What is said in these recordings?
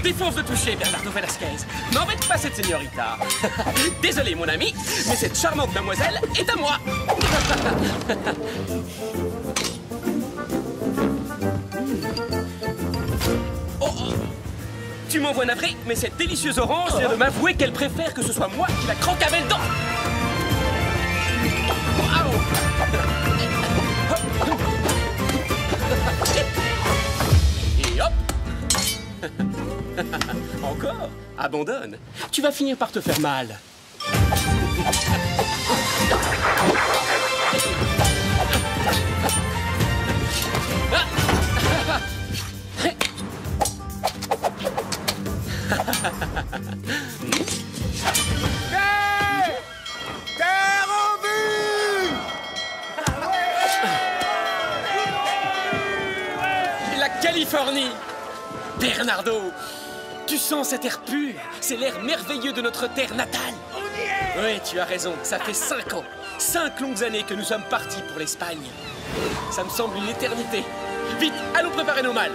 défonce de toucher, Bernardo Velasquez. N'embête pas cette señorita. Désolé, mon ami, mais cette charmante demoiselle est à moi. Oh, tu m'envoies navré, mais cette délicieuse orange vient de m'avouer qu'elle préfère que ce soit moi qui la croque à belles dents. Et hop. Encore? Abandonne. Tu vas finir par te faire mal. Terre en vue! La Californie! Bernardo, tu sens cet air pur? C'est l'air merveilleux de notre terre natale. Oui, tu as raison, ça fait 5 ans. 5 longues années que nous sommes partis pour l'Espagne. Ça me semble une éternité. Vite, allons préparer nos malles.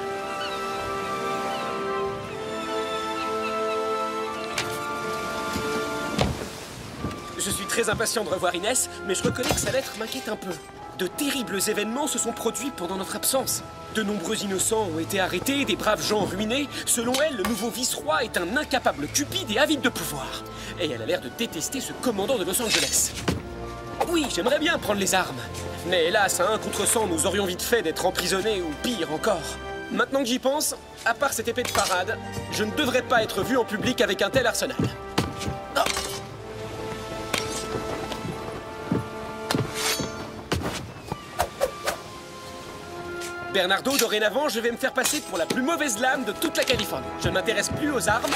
Je suis très impatient de revoir Inès, mais je reconnais que sa lettre m'inquiète un peu. De terribles événements se sont produits pendant notre absence. De nombreux innocents ont été arrêtés, des braves gens ruinés. Selon elle, le nouveau vice-roi est un incapable cupide et avide de pouvoir. Et elle a l'air de détester ce commandant de Los Angeles. Oui, j'aimerais bien prendre les armes. Mais hélas, à 1 contre 100, nous aurions vite fait d'être emprisonnés ou pire encore. Maintenant que j'y pense, à part cette épée de parade, je ne devrais pas être vu en public avec un tel arsenal. Oh. Bernardo, dorénavant, je vais me faire passer pour la plus mauvaise lame de toute la Californie. Je ne m'intéresse plus aux armes,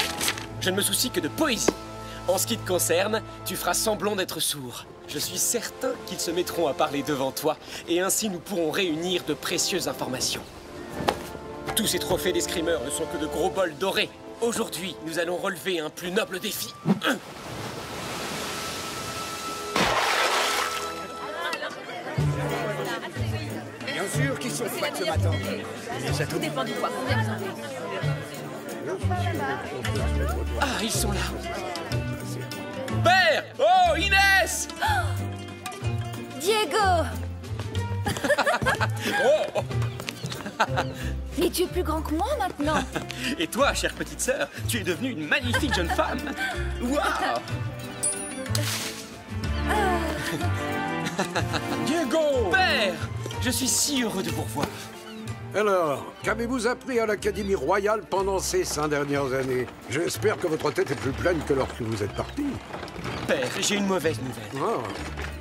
je ne me soucie que de poésie. En ce qui te concerne, tu feras semblant d'être sourd. Je suis certain qu'ils se mettront à parler devant toi, et ainsi nous pourrons réunir de précieuses informations. Tous ces trophées d'escrimeurs ne sont que de gros bols dorés. Aujourd'hui, nous allons relever un plus noble défi. Bien sûr qu'ils sont froids ce matin. Tout dépend du poids. Combien vous en avez? Ah, ils sont là. Père! Oh, Inès! Diego! Oh! Mais tu es plus grand que moi maintenant. Et toi, chère petite sœur, tu es devenue une magnifique jeune femme. Waouh! Diego! Père! Je suis si heureux de vous revoir. Alors, qu'avez-vous appris à l'Académie royale pendant ces 5 dernières années? J'espère que votre tête est plus pleine que lorsque vous êtes parti. Père, j'ai une mauvaise nouvelle. Ah,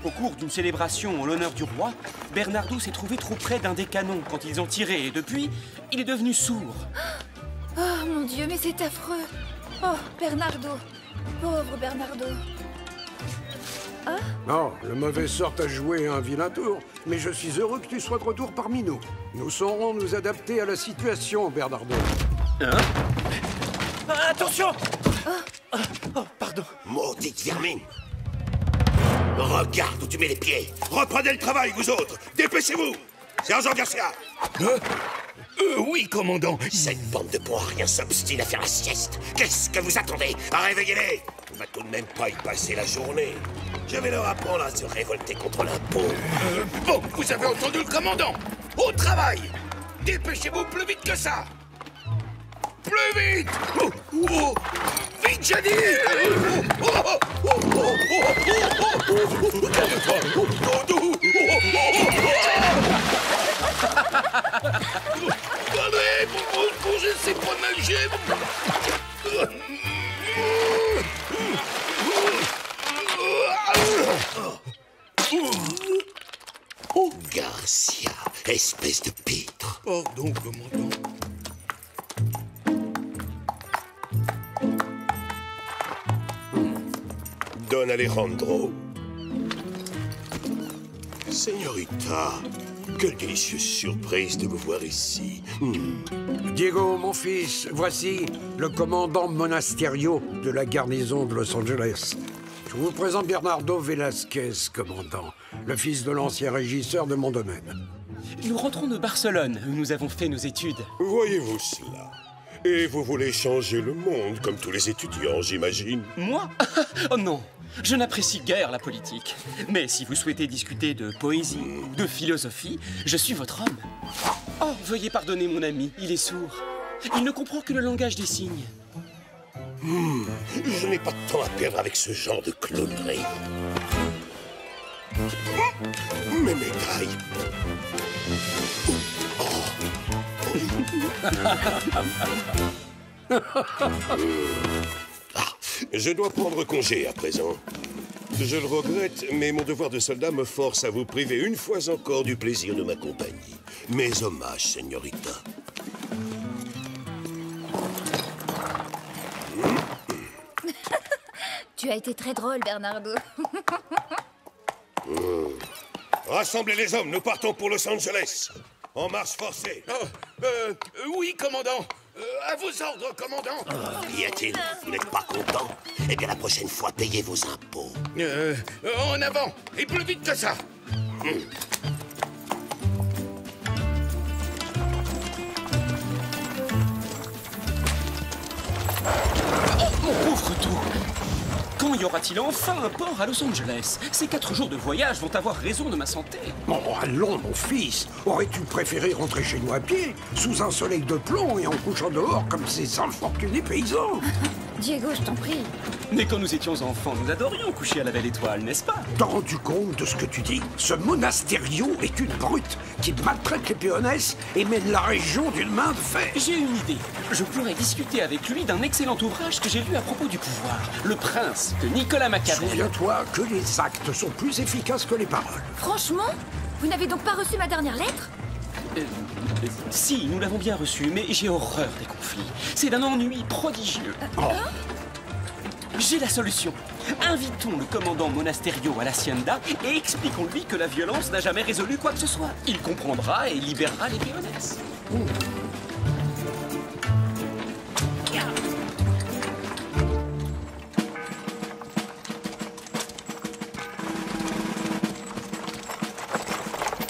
Au cours d'une célébration en l'honneur du roi, Bernardo s'est trouvé trop près d'un des canons quand ils ont tiré et depuis, il est devenu sourd. Oh mon Dieu, mais c'est affreux. Oh, Bernardo. Pauvre Bernardo. non, le mauvais sort a joué un vilain tour, mais je suis heureux que tu sois de retour parmi nous. Nous saurons nous adapter à la situation, Bernardo. Hein? Ah, attention! Oh, pardon. Maudite vermine! Regarde où tu mets les pieds! Reprenez le travail, vous autres! Dépêchez-vous! Sergent Garcia! Oui, commandant! Cette bande de poids rien s'obstine à faire la sieste! Qu'est-ce que vous attendez? Réveillez-les! On va tout de même pas y passer la journée! Je vais leur apprendre à se révolter contre l'impôt! Bon, vous avez entendu le commandant! Au travail! Dépêchez-vous plus vite que ça! Plus vite! Vite, j'ai dit! Allez, je sais pas nager! Oh, Garcia, espèce de pitre! Pardon, commandant. Don Alejandro. Señorita, quelle délicieuse surprise de vous voir ici. Diego, mon fils, voici le commandant Monasterio de la garnison de Los Angeles. Je vous présente Bernardo Velasquez, commandant, le fils de l'ancien régisseur de mon domaine. Nous rentrons de Barcelone, où nous avons fait nos études. Voyez-vous cela? Et vous voulez changer le monde, comme tous les étudiants, j'imagine. Moi? Oh non, je n'apprécie guère la politique. Mais si vous souhaitez discuter de poésie ou de philosophie, je suis votre homme. Oh, veuillez pardonner mon ami, il est sourd. Il ne comprend que le langage des signes. Je n'ai pas de temps à perdre avec ce genre de clownerie. Mes médailles. Je dois prendre congé à présent. Je le regrette, mais mon devoir de soldat me force à vous priver une fois encore du plaisir de ma compagnie. Mes hommages, señorita. Tu as été très drôle, Bernardo. Rassemblez les hommes, nous partons pour Los Angeles. En marche forcée. Oui, commandant. À vos ordres, commandant. Qu'y a-t-il? Vous n'êtes pas content? Eh bien, la prochaine fois, payez vos impôts. En avant, et plus vite que ça. Mon pauvre tout! Quand y aura-t-il enfin un port à Los Angeles? Ces 4 jours de voyage vont avoir raison de ma santé. Bon, allons, mon fils. Aurais-tu préféré rentrer chez nous à pied, sous un soleil de plomb et en couchant dehors comme ces infortunés paysans? Diego, je t'en prie. Mais quand nous étions enfants, nous adorions coucher à la belle étoile, n'est-ce pas? T'as rendu compte de ce que tu dis? Ce Monasterio est une brute qui maltraite les péonesses et mène la région d'une main de fer. J'ai une idée. Je pourrais discuter avec lui d'un excellent ouvrage que j'ai lu à propos du pouvoir. Le Prince, de Nicolas Machiavel. Souviens-toi que les actes sont plus efficaces que les paroles. Franchement? Vous n'avez donc pas reçu ma dernière lettre? Si, nous l'avons bien reçu, mais j'ai horreur des conflits. C'est d'un ennui prodigieux. J'ai la solution. Invitons le commandant Monasterio à l'Hacienda et expliquons-lui que la violence n'a jamais résolu quoi que ce soit. Il comprendra et libérera les péonesses.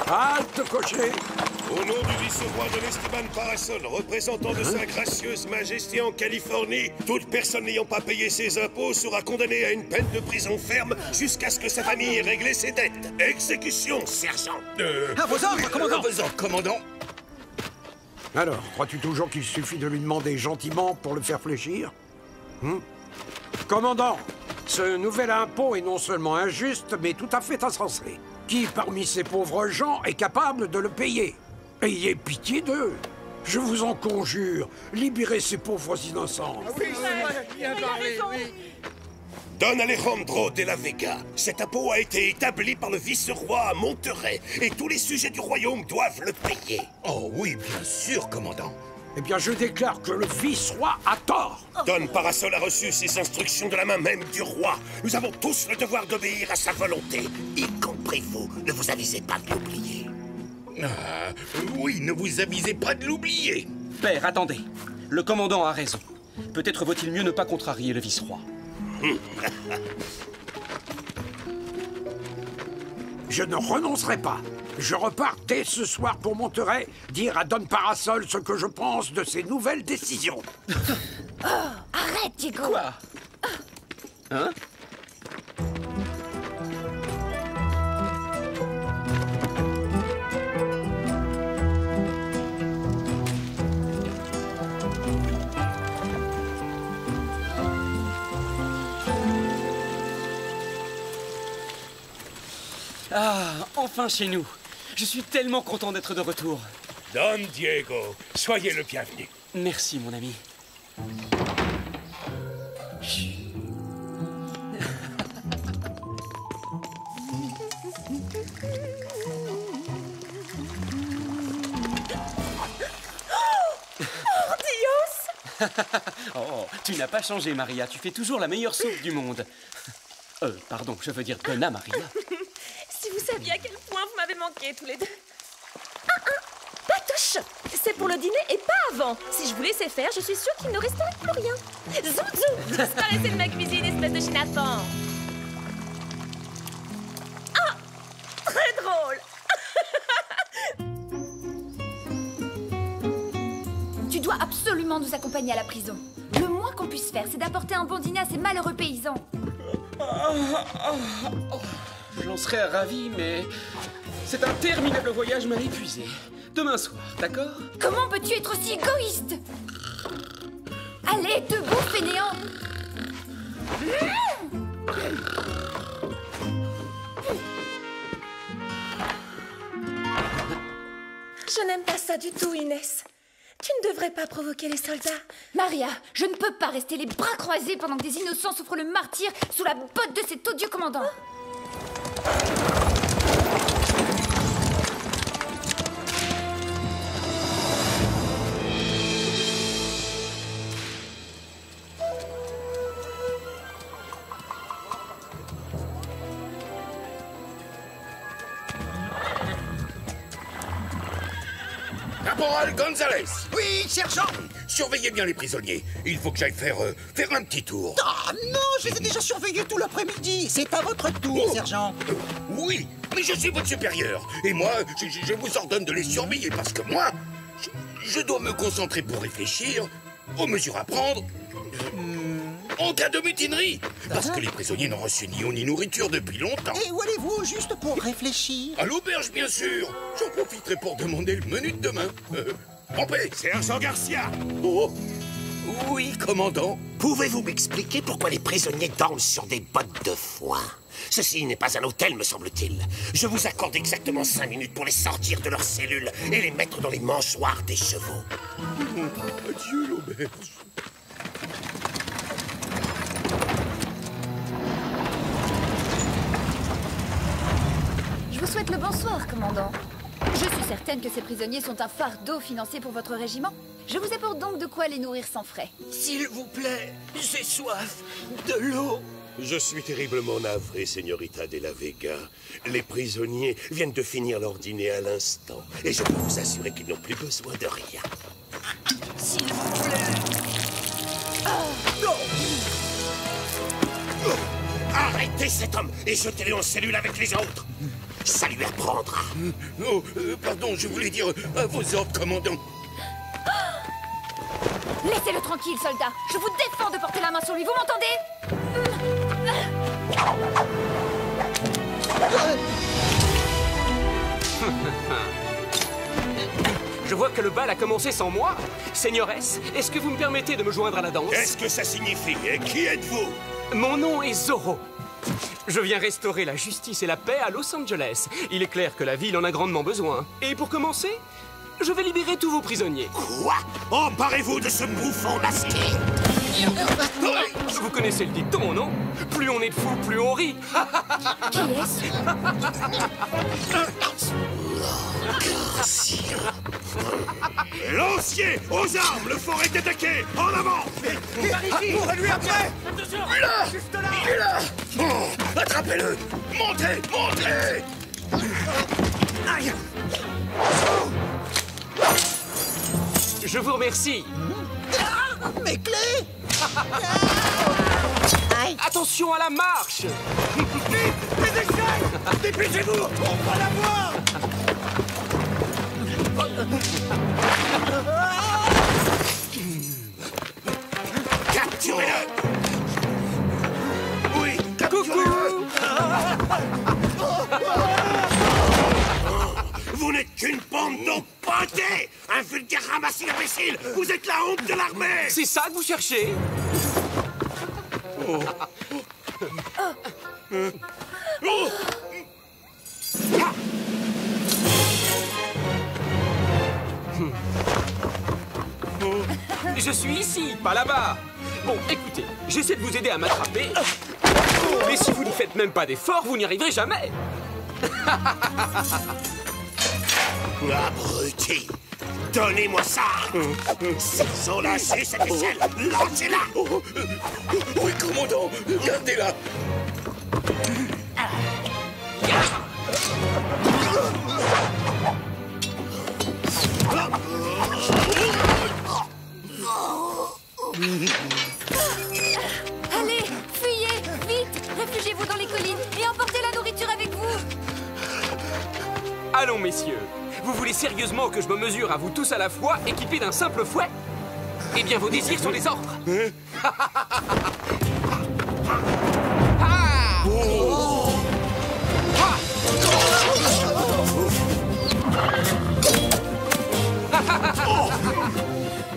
Halte, cocher! Au nom du vice-roi de l'Esteban Parasol, représentant de sa gracieuse majesté en Californie, toute personne n'ayant pas payé ses impôts sera condamnée à une peine de prison ferme jusqu'à ce que sa famille ait réglé ses dettes. Exécution, sergent. À vos ordres, commandant! À vos ordres, commandant. Alors, crois-tu toujours qu'il suffit de lui demander gentiment pour le faire fléchir? Commandant, ce nouvel impôt est non seulement injuste, mais tout à fait insensé. Qui parmi ces pauvres gens est capable de le payer? Ayez pitié d'eux. Je vous en conjure, libérez ces pauvres innocents. Don Alejandro de la Vega, cet impôt a été établi par le vice-roi à Monterrey et tous les sujets du royaume doivent le payer. Oh oui, bien sûr, commandant. Eh bien, je déclare que le vice-roi a tort. Don Parasol a reçu ses instructions de la main même du roi. Nous avons tous le devoir d'obéir à sa volonté, y compris vous. Ne vous avisez pas de l'oublier. Ah, oui, ne vous avisez pas de l'oublier. Père, attendez. Le commandant a raison. Peut-être vaut-il mieux ne pas contrarier le vice-roi. Je ne renoncerai pas. Je repars dès ce soir pour Monterrey, dire à Don Parasol ce que je pense de ses nouvelles décisions. Arrête, Diego. Quoi? Hein? Ah, enfin chez nous. Je suis tellement content d'être de retour. Don Diego, soyez le bienvenu. Merci, mon ami. Oh, tu n'as pas changé, Maria. Tu fais toujours la meilleure soupe du monde. Pardon, je veux dire Donna Maria. Si vous saviez à quel point vous m'avez manqué tous les deux. Patouche! C'est pour le dîner et pas avant. Si je vous laissais faire, je suis sûre qu'il ne resterait plus rien. Zouzou! Disparaissez de ma cuisine, espèce de chinappan! Ah! Très drôle! Tu dois absolument nous accompagner à la prison. Le moins qu'on puisse faire, c'est d'apporter un bon dîner à ces malheureux paysans. J'en serais ravi, mais cet interminable voyage m'a épuisé. Demain soir, d'accord? Comment peux-tu être aussi égoïste? Allez, debout, fainéant! Je n'aime pas ça du tout, Inès. Tu ne devrais pas provoquer les soldats. Maria, je ne peux pas rester les bras croisés pendant que des innocents souffrent le martyre sous la botte de cet odieux commandant. Caporal Gonzalez! Oui, sergent! Surveillez bien les prisonniers. Il faut que j'aille faire un petit tour. Ah non, je les ai déjà surveillés tout l'après-midi. C'est à votre tour, sergent. Oui, mais je suis votre supérieur. Et moi, je vous ordonne de les surveiller parce que moi, je dois me concentrer pour réfléchir aux mesures à prendre en cas de mutinerie. Parce que les prisonniers n'ont reçu ni eau ni nourriture depuis longtemps. Et où allez-vous juste pour réfléchir? À l'auberge, bien sûr. J'en profiterai pour demander le menu de demain. En paix, Sergent Garcia! Oh. Oui, commandant. Pouvez-vous m'expliquer pourquoi les prisonniers dorment sur des bottes de foin? Ceci n'est pas un hôtel, me semble-t-il. Je vous accorde exactement 5 minutes pour les sortir de leurs cellules et les mettre dans les mangeoires des chevaux. Adieu, l'auberge. Je vous souhaite le bonsoir, commandant. Je suis certaine que ces prisonniers sont un fardeau financé pour votre régiment. Je vous apporte donc de quoi les nourrir sans frais. S'il vous plaît, j'ai soif. De l'eau. Je suis terriblement navré, Señorita de la Vega. Les prisonniers viennent de finir leur dîner à l'instant. Et je peux vous assurer qu'ils n'ont plus besoin de rien. S'il vous plaît. Arrêtez cet homme et jetez-le en cellule avec les autres. Ça lui apprendra. Oh, pardon, je voulais dire à vos ordres, commandant. Laissez-le tranquille, soldat. Je vous défends de porter la main sur lui, vous m'entendez? Je vois que le bal a commencé sans moi. Seigneuresse, est-ce que vous me permettez de me joindre à la danse? Qu'est-ce que ça signifie? Et qui êtes-vous? Mon nom est Zorro. Je viens restaurer la justice et la paix à Los Angeles. Il est clair que la ville en a grandement besoin. Et pour commencer, je vais libérer tous vos prisonniers. Quoi? Emparez-vous de ce bouffon masqué. Vous connaissez le dicton, non? Plus on est de fous, plus on rit. Qui est-ce? Lancier, aux armes, le fort est attaqué. En avant. Par ici! Courez-lui après! Il est là. Juste là! Il est là. Oh, attrapez-le. Montez, montez. Aïe! Je vous remercie. Mes clés! Aïe! Attention à la marche. Vite! Les échelles! Dépêchez-vous! On va la voir! Capturez-le. Oui, Coucou. Vous n'êtes qu'une bande d'empantés! Un vulgaire ramassis imbécile! Vous êtes la honte de l'armée! C'est ça que vous cherchez? Je suis ici, pas là-bas. Bon, écoutez, j'essaie de vous aider à m'attraper. Mais si vous ne faites même pas d'efforts, vous n'y arriverez jamais. Abruti! Donnez-moi ça! S'ils ont lâché cette échelle, lancez-la! oui, commandant, gardez-la. Allez, fuyez, vite! Réfugiez-vous dans les collines et emportez la nourriture avec vous! Allons, messieurs. Vous voulez sérieusement que je me mesure à vous tous à la fois, équipés d'un simple fouet? Eh bien, vos désirs sont des ordres.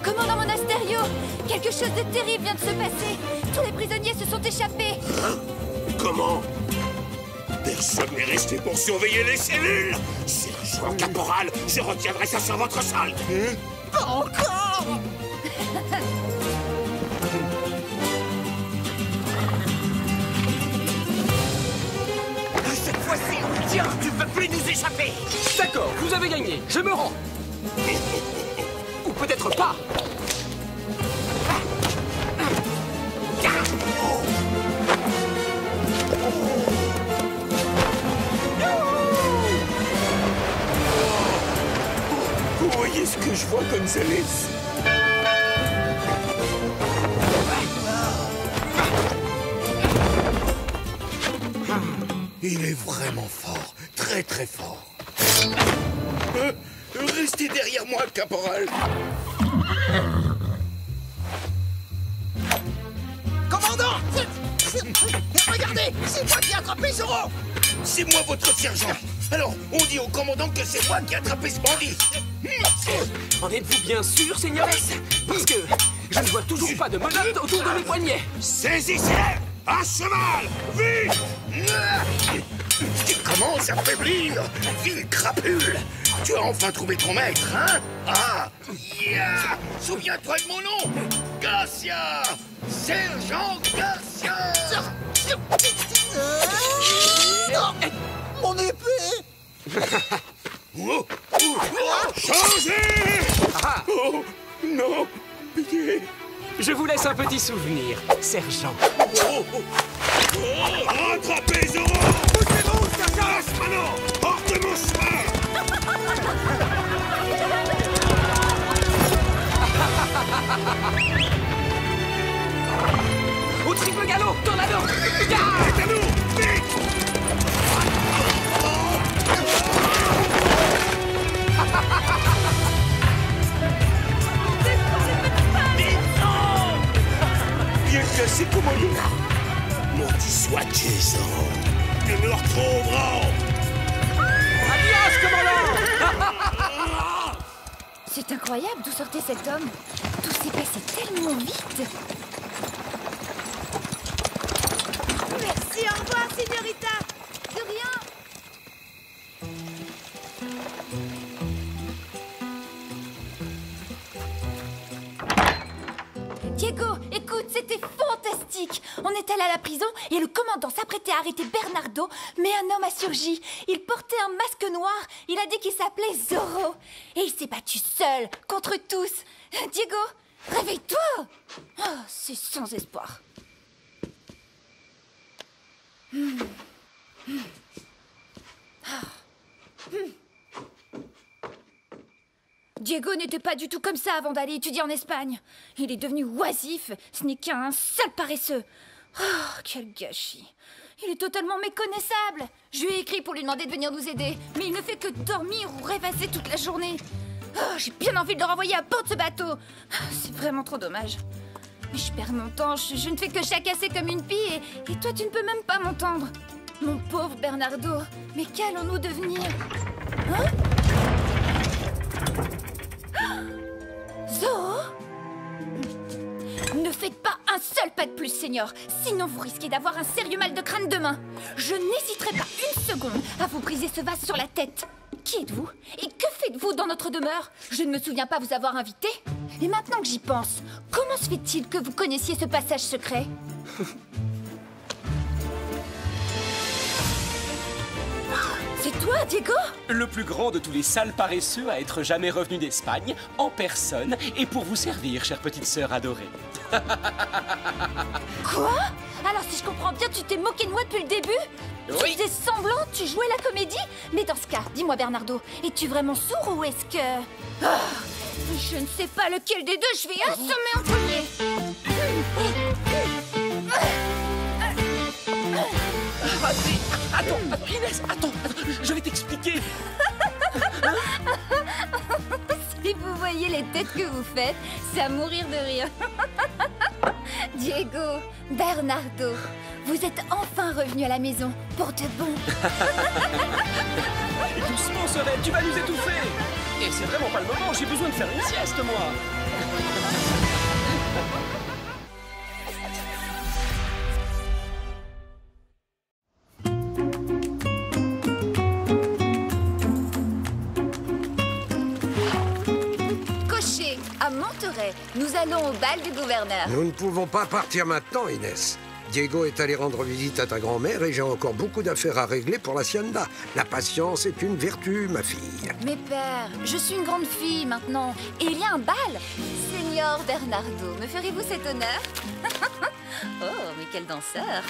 Commandant Monasterio, quelque chose de terrible vient de se passer. Tous les prisonniers se sont échappés. Comment? Personne n'est resté pour surveiller les cellules. Sergent Caporal, je retiendrai ça sur votre solde. Pas encore. Cette fois-ci, tiens, tu ne peux plus nous échapper. D'accord, vous avez gagné. Je me rends. Ou peut-être pas. Vous voyez ce que je vois, Gonzalez? Il est vraiment fort, très très fort. Restez derrière moi, caporal. Commandant! Regardez, c'est moi qui ai attrapé Zoro! C'est moi votre sergent. Alors, on dit au commandant que c'est moi qui ai attrapé ce bandit. En êtes-vous bien sûr, Seigneuresse? Parce que je ne vois toujours pas de menottes autour de mes poignets. Saisissez-les! À cheval! Vite! Tu commences à faiblir, ville crapule! Tu as enfin trouvé ton maître, hein? Ah! Yeah! Souviens-toi de mon nom! Garcia! Sergent Garcia! Non! Mon épée! Oh! Changez! Oh! Non! Pitié! Je vous laisse un petit souvenir, sergent. Rattrapez Zoro! Poussez-vous, sergent! Asmano! Hors de mon chemin! Au triple galop, tornado! C'est à nous! Vite! Bien cassé, commandant! Maudit sois-tu, Zoro! Nous nous retrouverons! Adios, commandant! C'est incroyable d'où sortait cet homme. Tout s'est passé tellement vite. Merci, au revoir, Signorita. De rien. Diego, écoute, c'était fantastique. On est allé à la prison et le commandant s'apprêtait à arrêter Bernardo, mais un homme a surgi. Il portait un masque noir, il a dit qu'il s'appelait Zoro. Et il s'est battu seul, contre tous. Diego, réveille-toi. Oh, c'est sans espoir. Diego n'était pas du tout comme ça avant d'aller étudier en Espagne. Il est devenu oisif, ce n'est qu'un sale paresseux. Oh, quel gâchis. Il est totalement méconnaissable. Je lui ai écrit pour lui demander de venir nous aider, mais il ne fait que dormir ou rêvasser toute la journée. Oh, j'ai bien envie de le renvoyer à bord de ce bateau. C'est vraiment trop dommage. Mais je perds mon temps, je ne fais que chacasser comme une pie et toi tu ne peux même pas m'entendre. Mon pauvre Bernardo, mais qu'allons-nous devenir? Hein? Zoro? Ne faites pas un seul pas de plus, Seigneur. Sinon vous risquez d'avoir un sérieux mal de crâne demain. Je n'hésiterai pas une seconde à vous briser ce vase sur la tête. Qui êtes-vous? Et que faites-vous dans notre demeure? Je ne me souviens pas vous avoir invité. Et maintenant que j'y pense, comment se fait-il que vous connaissiez ce passage secret? C'est toi, Diego? Le plus grand de tous les sales paresseux à être jamais revenu d'Espagne, en personne, et pour vous servir, chère petite sœur adorée. Quoi? Alors si je comprends bien, tu t'es moqué de moi depuis le début? Oui. Tu faisais semblant, tu jouais la comédie? Mais dans ce cas, dis-moi Bernardo, es-tu vraiment sourd ou est-ce que... Ah, je ne sais pas lequel des deux je vais assommer en premier. Attends, Inès, attends, je vais t'expliquer. Si vous voyez voyez les têtes que vous faites, c'est à mourir de rire. Diego, Bernardo, vous êtes enfin revenus à la maison, pour de bon. Doucement, Sorel, tu vas nous étouffer. Et c'est vraiment pas le moment, j'ai besoin de faire une sieste, moi. Cocher, à Monterey, nous allons au bal du gouverneur. Nous ne pouvons pas partir maintenant, Inès. Diego est allé rendre visite à ta grand-mère et j'ai encore beaucoup d'affaires à régler pour l'hacienda. La patience est une vertu, ma fille. Mais père, je suis une grande fille maintenant, et il y a un bal. Seigneur Bernardo, me ferez-vous cet honneur? Oh, mais quel danseur.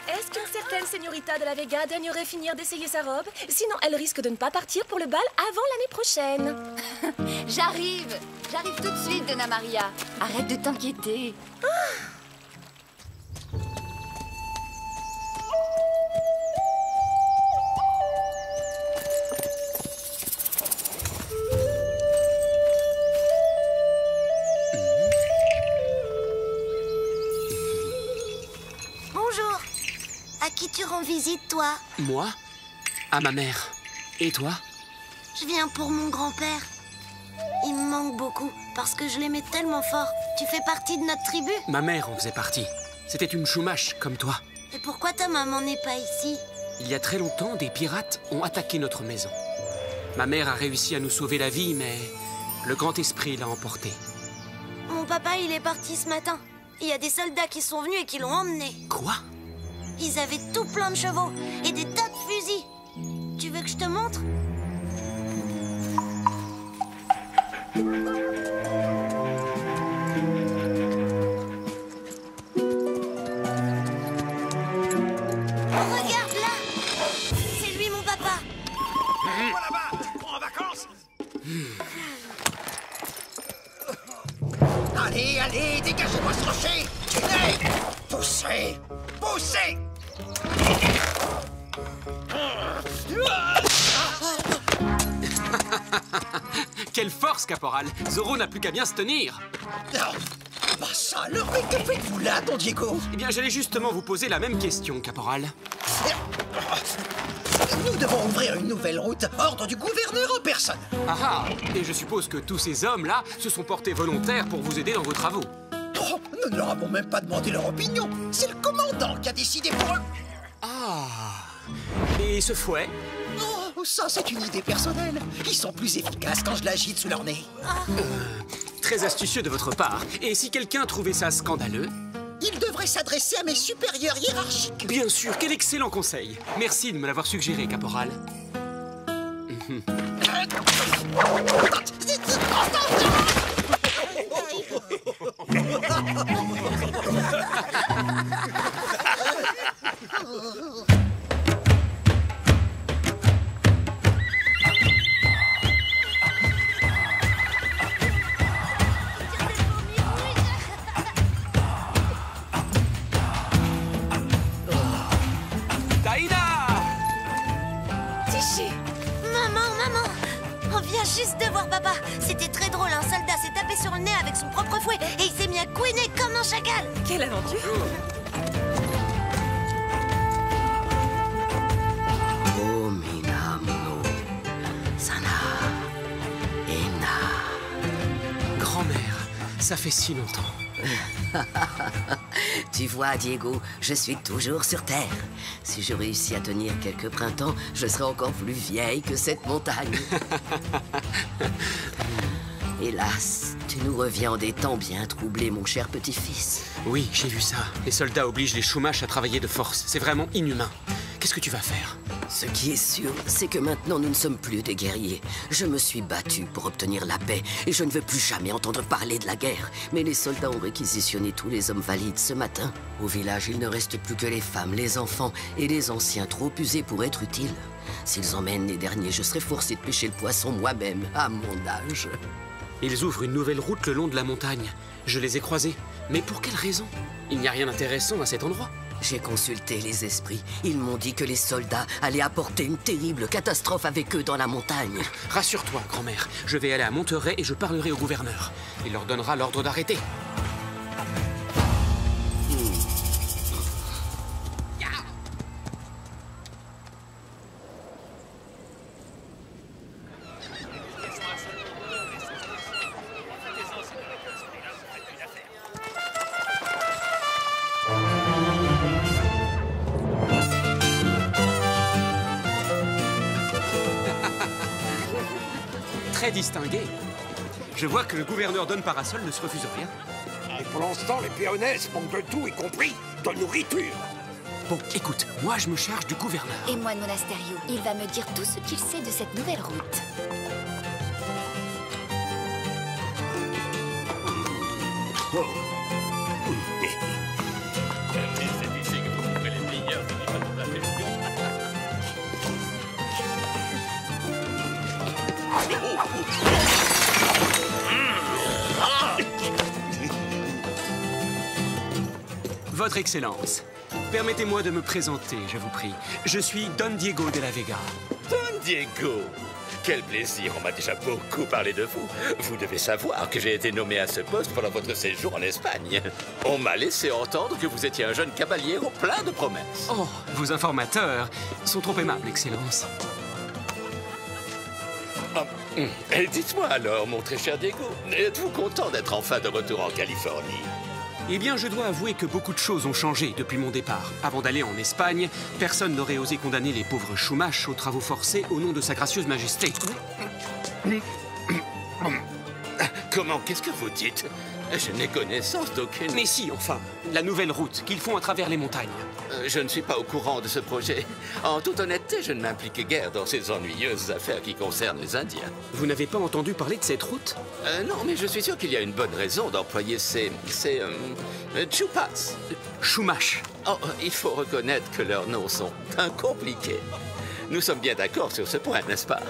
Est-ce qu'une certaine señorita de la Vega daignerait finir d'essayer sa robe? Sinon, elle risque de ne pas partir pour le bal avant l'année prochaine. J'arrive tout de suite, Donna Maria. Arrête de t'inquiéter. Bonjour. À qui tu rends visite, toi? Moi? À ma mère. Et toi? Je viens pour mon grand-père. Il me manque beaucoup, parce que je l'aimais tellement fort. Tu fais partie de notre tribu? Ma mère en faisait partie. C'était une Chumash, comme toi. Et pourquoi ta maman n'est pas ici? Il y a très longtemps, des pirates ont attaqué notre maison. Ma mère a réussi à nous sauver la vie, mais le grand esprit l'a emporté. Mon papa, il est parti ce matin. Il y a des soldats qui sont venus et qui l'ont emmené. Quoi? Ils avaient tout plein de chevaux et des tas de fusils. Tu veux que je te montre? Regarde là! C'est lui, mon papa. Moi là-bas, en vacances. Allez, allez, dégagez-moi ce rocher. Tenez, poussez, poussez. Quelle force, caporal! Zoro n'a plus qu'à bien se tenir. Bah ça alors, mais que faites-vous là, don Diego? Eh bien, j'allais justement vous poser la même question, caporal. Nous devons ouvrir une nouvelle route, ordre du gouverneur en personne. Ah ah! Et je suppose que tous ces hommes-là se sont portés volontaires pour vous aider dans vos travaux. Oh, nous ne leur avons même pas demandé leur opinion. C'est le commandant qui a décidé pour eux. Ah! Et ce fouet? Oh, ça c'est une idée personnelle. Ils sont plus efficaces quand je l'agite sous leur nez. Très astucieux de votre part. Et si quelqu'un trouvait ça scandaleux? Il devrait s'adresser à mes supérieurs hiérarchiques. Bien sûr, quel excellent conseil. Merci de me l'avoir suggéré, caporal. Juste de voir papa. C'était très drôle, un soldat s'est tapé sur le nez avec son propre fouet et il s'est mis à couiner comme un chacal. Quelle aventure! Oh, Minamono, Sana, Ena. Grand-mère, ça fait si longtemps. Tu vois, Diego, je suis toujours sur Terre. Si je réussis à tenir quelques printemps, je serai encore plus vieille que cette montagne. Hélas, tu nous reviens en des temps bien troublés, mon cher petit-fils. Oui, j'ai vu ça. Les soldats obligent les Chumash à travailler de force. C'est vraiment inhumain. Qu'est-ce que tu vas faire? Ce qui est sûr, c'est que maintenant nous ne sommes plus des guerriers. Je me suis battu pour obtenir la paix et je ne veux plus jamais entendre parler de la guerre. Mais les soldats ont réquisitionné tous les hommes valides ce matin. Au village, il ne reste plus que les femmes, les enfants et les anciens trop usés pour être utiles. S'ils emmènent les derniers, je serai forcé de pêcher le poisson moi-même, à mon âge. Ils ouvrent une nouvelle route le long de la montagne. Je les ai croisés. Mais pour quelle raison? Il n'y a rien d'intéressant à cet endroit. J'ai consulté les esprits. Ils m'ont dit que les soldats allaient apporter une terrible catastrophe avec eux dans la montagne. Rassure-toi, grand-mère. Je vais aller à Monterey et je parlerai au gouverneur. Il leur donnera l'ordre d'arrêter. Très distingué. Je vois que le gouverneur Don Parasol ne se refuse rien. Et pour l'instant, les Péonaises manquent de tout, y compris de nourriture. Bon, écoute, moi je me charge du gouverneur. Et moi de Monasterio. Il va me dire tout ce qu'il sait de cette nouvelle route. Votre Excellence, permettez-moi de me présenter, je vous prie. Je suis Don Diego de la Vega. Don Diego! Quel plaisir, on m'a déjà beaucoup parlé de vous. Vous devez savoir que j'ai été nommé à ce poste pendant votre séjour en Espagne. On m'a laissé entendre que vous étiez un jeune caballero plein de promesses. Oh, vos informateurs sont trop aimables, Excellence. Et dites-moi alors, mon très cher Diego, êtes-vous content d'être enfin de retour en Californie? Eh bien, je dois avouer que beaucoup de choses ont changé depuis mon départ. Avant d'aller en Espagne, personne n'aurait osé condamner les pauvres Chumash aux travaux forcés au nom de sa gracieuse majesté. Comment? Qu'est-ce que vous dites? Je n'ai connaissance d'aucune... Mais si, enfin, la nouvelle route qu'ils font à travers les montagnes. Je ne suis pas au courant de ce projet. En toute honnêteté, je ne m'implique guère dans ces ennuyeuses affaires qui concernent les Indiens. Vous n'avez pas entendu parler de cette route? Non, mais je suis sûr qu'il y a une bonne raison d'employer ces Chupas. Chumash. Oh, il faut reconnaître que leurs noms sont un compliqués. Nous sommes bien d'accord sur ce point, n'est-ce pas?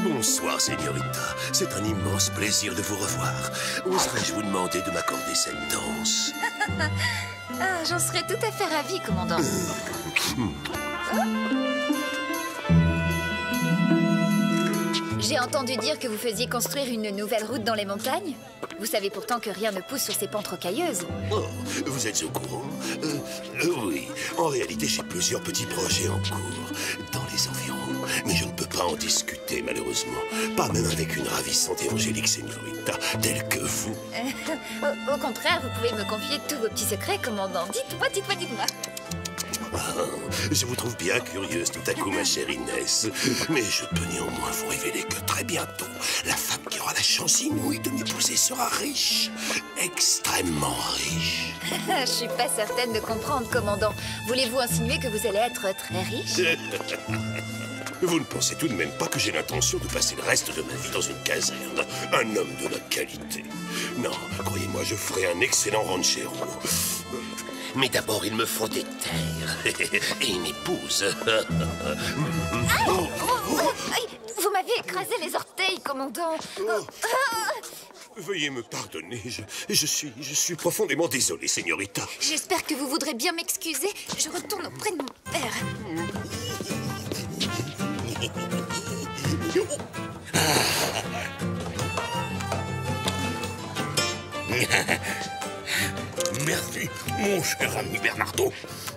Bonsoir, Señorita. C'est un immense plaisir de vous revoir. Oserais-je vous demander de m'accorder cette danse? Ah, j'en serais tout à fait ravie, commandant. J'ai entendu dire que vous faisiez construire une nouvelle route dans les montagnes. Vous savez pourtant que rien ne pousse sur ces pentes rocailleuses. Oh, vous êtes au courant? Oui. En réalité, j'ai plusieurs petits projets en cours dans les environs. Mais je ne peux pas en discuter, malheureusement. Pas même avec une ravissante et angélique señorita telle que vous. Au contraire, vous pouvez me confier tous vos petits secrets, commandant. Dites-moi, dites-moi, dites-moi. Ah, je vous trouve bien curieuse tout à coup, ma chère Inès. Mais je peux néanmoins vous révéler que très bientôt, la femme qui aura la chance inouïe de m'épouser sera riche. Extrêmement riche. Je suis pas certaine de comprendre, commandant. Voulez-vous insinuer que vous allez être très riche? Vous ne pensez tout de même pas que j'ai l'intention de passer le reste de ma vie dans une caserne? Un homme de la qualité. Non, croyez-moi, je ferai un excellent ranchero. Mais d'abord, il me faut des terres et une épouse. Vous m'avez écrasé les orteils, commandant. Veuillez me pardonner, je suis profondément désolé, señorita. J'espère que vous voudrez bien m'excuser. Je retourne auprès de mon père. Merci, mon cher ami Bernardo.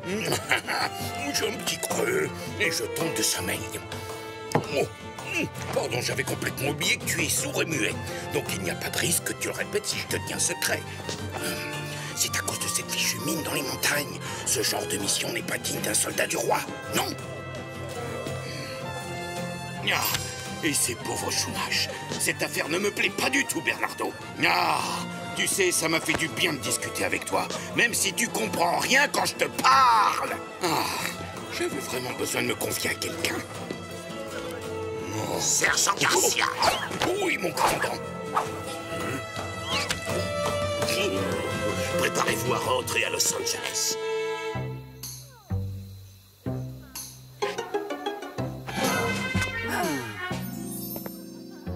J'ai un petit creux et je tombe de sommeil. Oh, pardon, j'avais complètement oublié que tu es sourd et muet. Donc il n'y a pas de risque que tu le répètes si je te tiens secret. C'est à cause de cette fichue mine dans les montagnes. Ce genre de mission n'est pas digne d'un soldat du roi, non? Ah, et ces pauvres Chumash. Cette affaire ne me plaît pas du tout, Bernardo. Ah, tu sais, ça m'a fait du bien de discuter avec toi, même si tu comprends rien quand je te parle. Ah, j'avais vraiment besoin de me confier à quelqu'un. Oh. Sergent Garcia. Oui, mon commandant. Préparez-vous à rentrer à Los Angeles.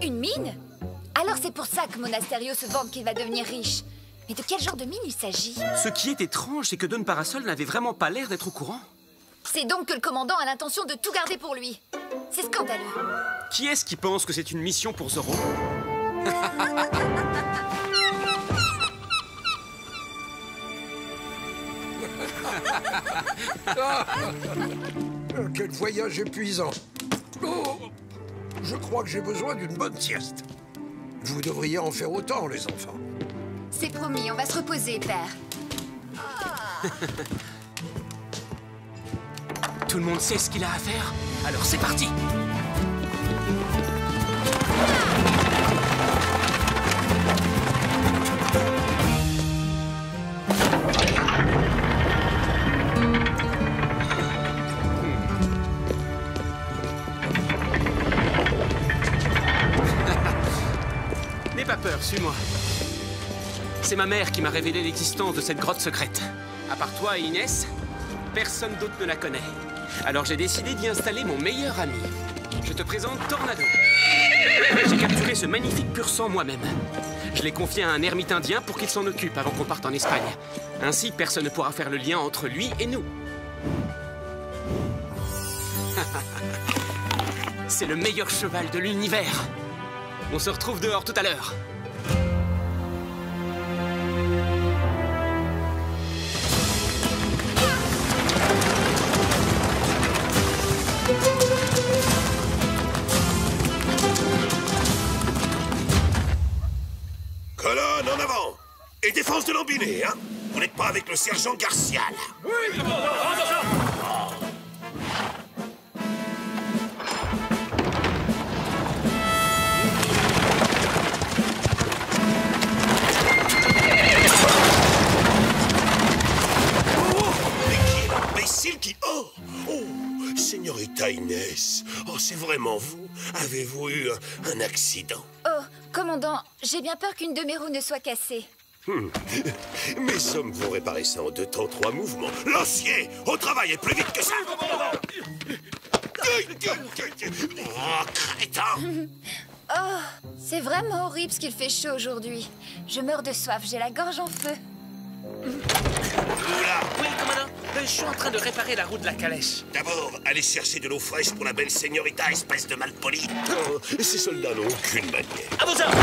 Une que Monasterio se vante qu'il va devenir riche. Mais de quel genre de mine il s'agit? Ce qui est étrange, c'est que Don Parasol n'avait vraiment pas l'air d'être au courant. C'est donc que le commandant a l'intention de tout garder pour lui. C'est scandaleux. Qui est-ce qui pense que c'est une mission pour Zoro? Quel voyage épuisant. Oh, je crois que j'ai besoin d'une bonne sieste. Vous devriez en faire autant, les enfants. C'est promis, on va se reposer, père. Tout le monde sait ce qu'il a à faire, alors c'est parti! N'aie pas peur, suis-moi. C'est ma mère qui m'a révélé l'existence de cette grotte secrète. À part toi et Inès, personne d'autre ne la connaît. Alors j'ai décidé d'y installer mon meilleur ami. Je te présente Tornado. J'ai capturé ce magnifique pur sang moi-même. Je l'ai confié à un ermite indien pour qu'il s'en occupe avant qu'on parte en Espagne. Ainsi, personne ne pourra faire le lien entre lui et nous. C'est le meilleur cheval de l'univers. On se retrouve dehors tout à l'heure. Colonne en avant! Et défense de l'embiné, hein? Vous n'êtes pas avec le sergent Garcia, là? Oui, Qui... Oh! Oh! Señorita Inès! Oh, c'est vraiment vous? Avez-vous eu un accident? Oh, commandant, j'ai bien peur qu'une de mes roues ne soit cassée. Mes hommes vont réparer ça en 2 temps 3 mouvements. Lancier! Au travail et plus vite que ça! Oh, crétin! Oh, c'est vraiment horrible ce qu'il fait chaud aujourd'hui. Je meurs de soif, j'ai la gorge en feu. Oula! Oui, commandant, je suis en train de réparer la roue de la calèche. D'abord, allez chercher de l'eau fraîche pour la belle señorita, espèce de malpoli. Oh, ces soldats n'ont aucune manière. À vos ordres!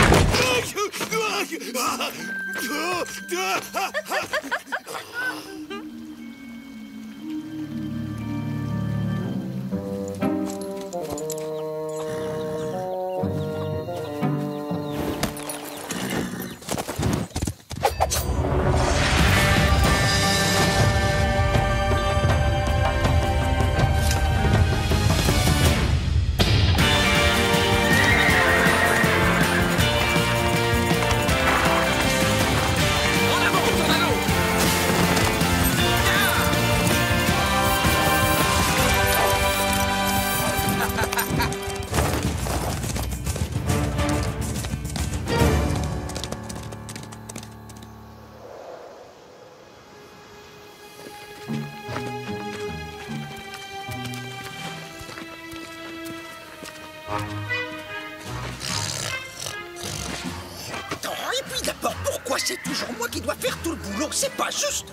Et puis d'abord, pourquoi c'est toujours moi qui dois faire tout le boulot? C'est pas juste.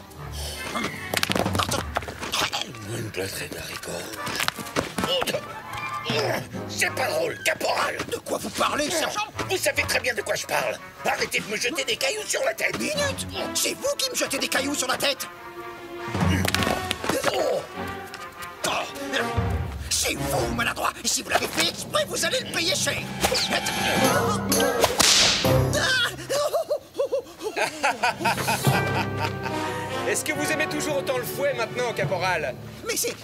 Une plâtrée d'haricots. C'est pas drôle, caporal. De quoi vous parlez, sergent? Vous savez très bien de quoi je parle. Arrêtez de me jeter des cailloux sur la tête. Minute! C'est vous qui me jetez des cailloux sur la tête. C'est vous, maladroit. Et si vous l'avez fait exprès, vous allez le payer cher. Est-ce que vous aimez toujours autant le fouet maintenant, caporal? Mais c'est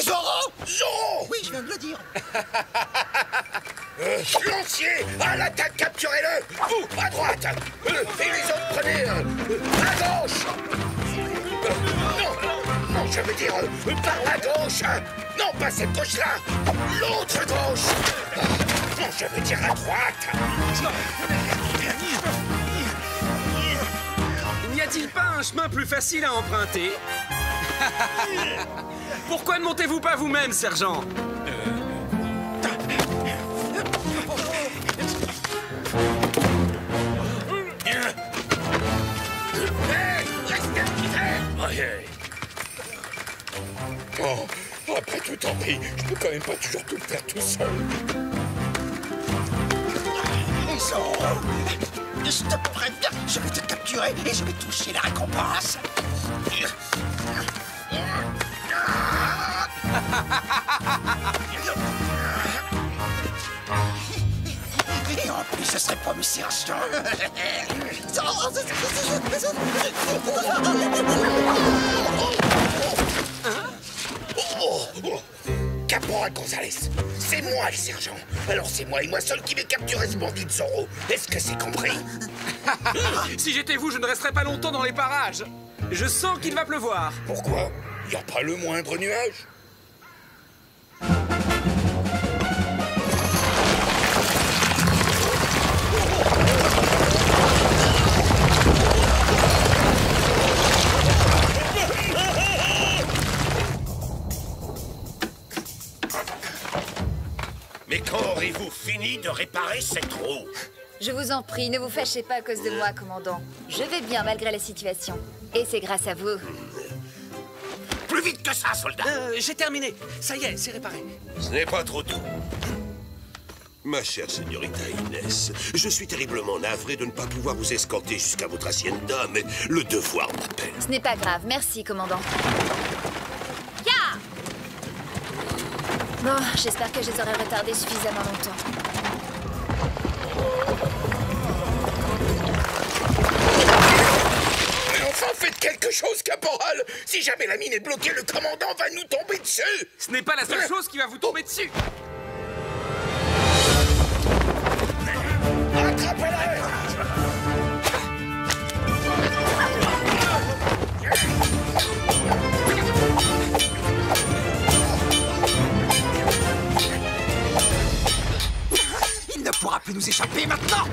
Zoro! Zoro! Oui, je viens de le dire. Lancier! À l'attaque, capturez-le! Vous, à droite! Et les autres, prenez à gauche! Non, je veux dire par la gauche! Non, pas cette gauche-là! L'autre gauche! Non, je veux dire à droite! N'y a-t-il pas un chemin plus facile à emprunter? Pourquoi ne montez-vous pas vous-même, sergent? Bon, après tout, tant pis. Je peux quand même pas toujours tout faire tout seul. Zoro, je te préviens, je vais te capturer et je vais toucher la récompense. Et en plus, ce serait pas mes sergents. Caporal Gonzalez, c'est moi le sergent. Alors c'est moi et moi seul qui vais capturer ce bandit de Zoro. Est-ce que c'est compris? Si j'étais vous, je ne resterais pas longtemps dans les parages. Je sens qu'il va pleuvoir. Pourquoi? Y a pas le moindre nuage? Mais quand aurez-vous fini de réparer cette roue? Je vous en prie, ne vous fâchez pas à cause de moi, commandant. Je vais bien malgré la situation. Et c'est grâce à vous. Plus vite que ça, soldat! J'ai terminé. Ça y est, c'est réparé. Ce n'est pas trop tôt. Ma chère señorita Inès, je suis terriblement navré de ne pas pouvoir vous escorter jusqu'à votre hacienda, mais le devoir m'appelle. Ce n'est pas grave, merci, commandant. Bon, j'espère que je les aurai retardés suffisamment longtemps. Mais enfin, faites quelque chose, caporal! Si jamais la mine est bloquée, le commandant va nous tomber dessus! Ce n'est pas la seule chose qui va vous tomber dessus. Attrapez-le! Il ne pourra plus nous échapper maintenant.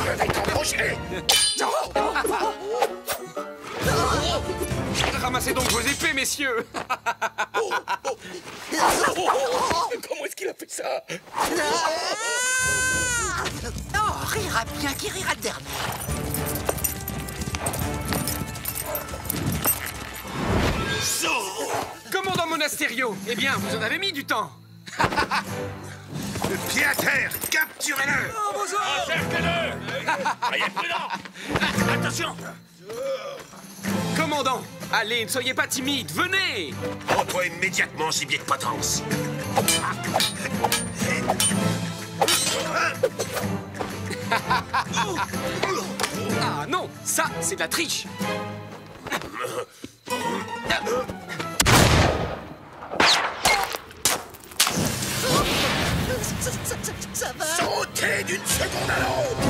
Je vais t'embaucher! Ramassez donc vos épées, messieurs. Comment est-ce qu'il a fait ça? Oh, rira bien qui rira le dernier. Commandant Monasterio, eh bien, vous en avez mis du temps. Pied à terre, capturez-le! Encerclez-le! Soyez prudent! Attention! Commandant, allez, ne soyez pas timide, venez. Rends-toi immédiatement, gibier de potence. Ah non, ça, c'est de la triche. Ça va. Sautez d'une seconde à l'autre!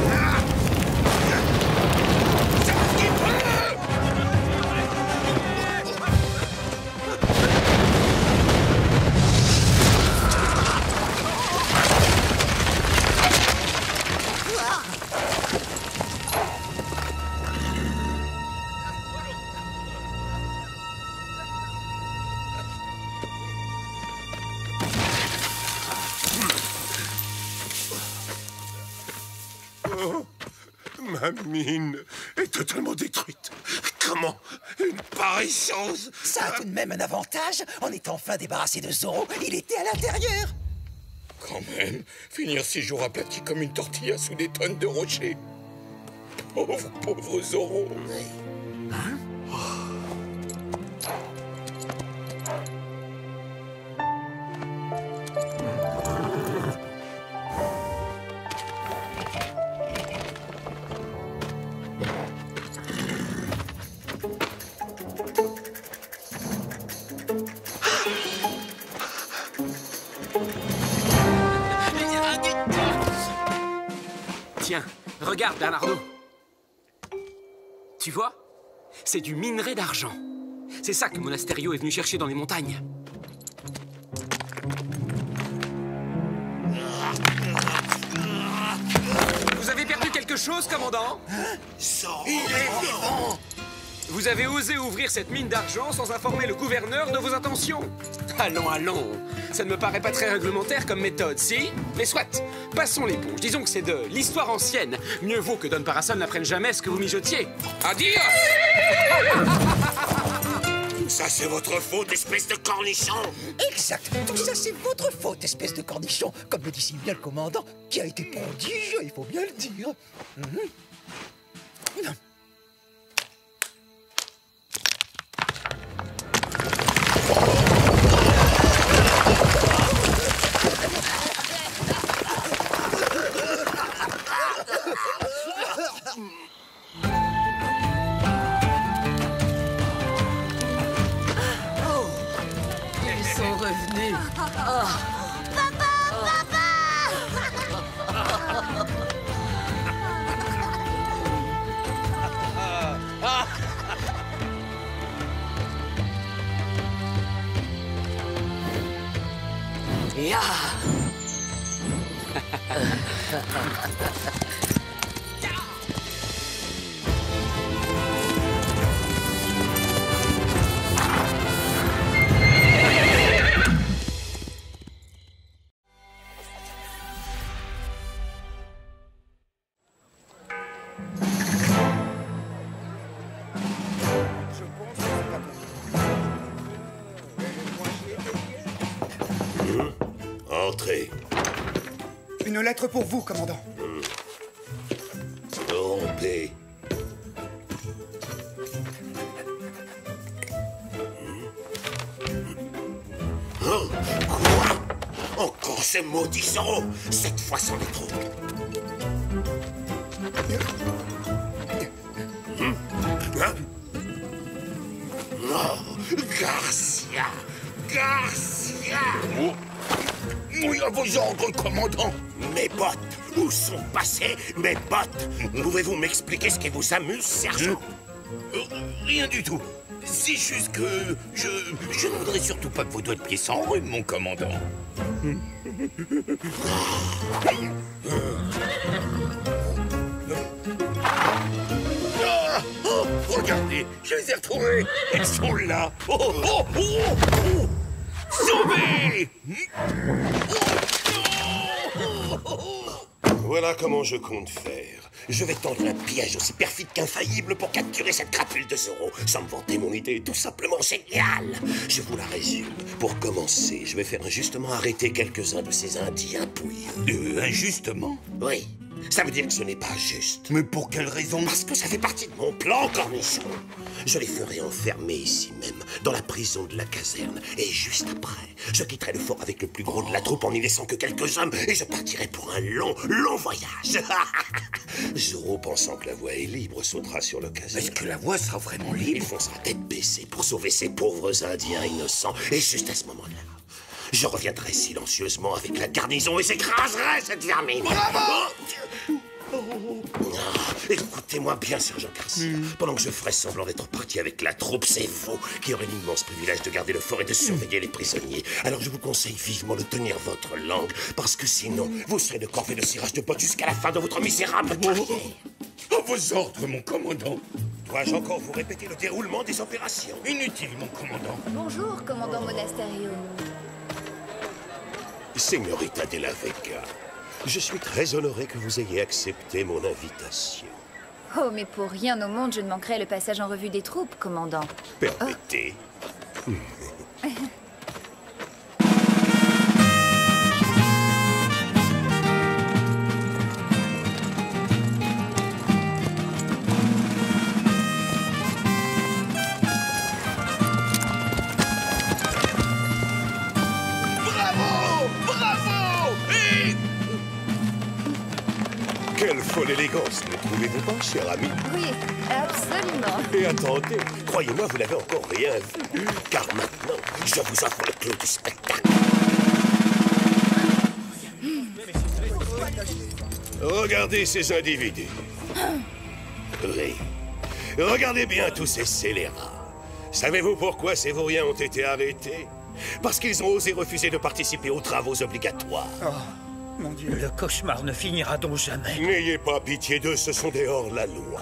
Ça qui peut! Ma mine est totalement détruite. Comment une pareille chose? Ça a tout de même un avantage. En étant enfin débarrassé de Zoro, il était à l'intérieur. Quand même, finir 6 jours aplati comme une tortilla sous des tonnes de rochers. Pauvre Zoro. Tiens, regarde, Bernardo. Tu vois? C'est du minerai d'argent. C'est ça que Monasterio est venu chercher dans les montagnes. Vous avez perdu quelque chose, commandant? Il est vivant! Vous avez osé ouvrir cette mine d'argent sans informer le gouverneur de vos intentions. Allons, allons. Ça ne me paraît pas très réglementaire comme méthode, si? Mais soit, passons l'éponge. Disons que c'est de l'histoire ancienne. Mieux vaut que Don Parasol n'apprenne jamais ce que vous mijotiez. À dire! Ça, c'est votre faute, espèce de cornichon! Exact. Tout ça, c'est votre faute, espèce de cornichon. Comme le dit si bien le commandant, qui a été prodigieux, il faut bien le dire. Ils sont revenus. Ya! Entrez. Une lettre pour vous, commandant. Rompez. Oh, quoi? Encore ce maudit Zoro. Cette fois, c'en est trop. Hein? Oh, Garcia! Garcia! Oui, à vos ordres, commandant. Mes bottes! Où sont passées mes bottes? Pouvez-vous m'expliquer ce qui vous amuse, sergent? Rien du tout. C'est juste que je ne voudrais surtout pas que vos doigts de pied s'enrhument, mon commandant. Ah, oh, regardez, je les ai retrouvés. Elles sont là. Oh, oh, oh, oh. Sauvés! Voilà comment je compte faire. Je vais tendre un piège aussi perfide qu'infaillible pour capturer cette crapule de Zoro. Sans me vanter, mon idée est tout simplement géniale. Je vous la résume. Pour commencer, je vais faire injustement arrêter quelques-uns de ces Indiens pouilleux. Injustement? Oui. Ça veut dire que ce n'est pas juste. Mais pour quelle raison? Parce que ça fait partie de mon plan, cornichon. Je les ferai enfermer ici même, dans la prison de la caserne. Et juste après, je quitterai le fort avec le plus gros de la troupe en n'y laissant que quelques hommes. Et je partirai pour un long, long voyage. Zoro, pensant que la voie est libre, sautera sur l'occasion. Est-ce que la voie sera vraiment libre? Il foncera tête baissée pour sauver ces pauvres Indiens innocents. Et juste à ce moment-là, je reviendrai silencieusement avec la garnison et j'écraserai cette vermine. Bravo! Écoutez-moi bien, sergent Garcia. Pendant que je ferai semblant d'être parti avec la troupe, c'est vous qui aurez l'immense privilège de garder le fort et de surveiller les prisonniers. Alors je vous conseille vivement de tenir votre langue, parce que sinon, vous serez de corvée de cirage de potes jusqu'à la fin de votre misérable carrière. À vos ordres, mon commandant. Dois-je encore vous répéter le déroulement des opérations? Inutile, mon commandant. Bonjour, commandant Monasterio. Señorita de la Vega, je suis très honoré que vous ayez accepté mon invitation. Oh, mais pour rien au monde, je ne manquerai le passage en revue des troupes, commandant. Permettez. Quelle folle élégance, ne trouvez-vous pas, cher ami? Oui, absolument. Et attendez, croyez-moi, vous n'avez encore rien vu. Car maintenant, je vous offre le clou du spectacle. Regardez ces individus. Oui. Regardez bien tous ces scélérats. Savez-vous pourquoi ces vauriens ont été arrêtés? Parce qu'ils ont osé refuser de participer aux travaux obligatoires. Mon Dieu, le cauchemar ne finira donc jamais. N'ayez pas pitié d'eux, ce sont des hors-la-loi.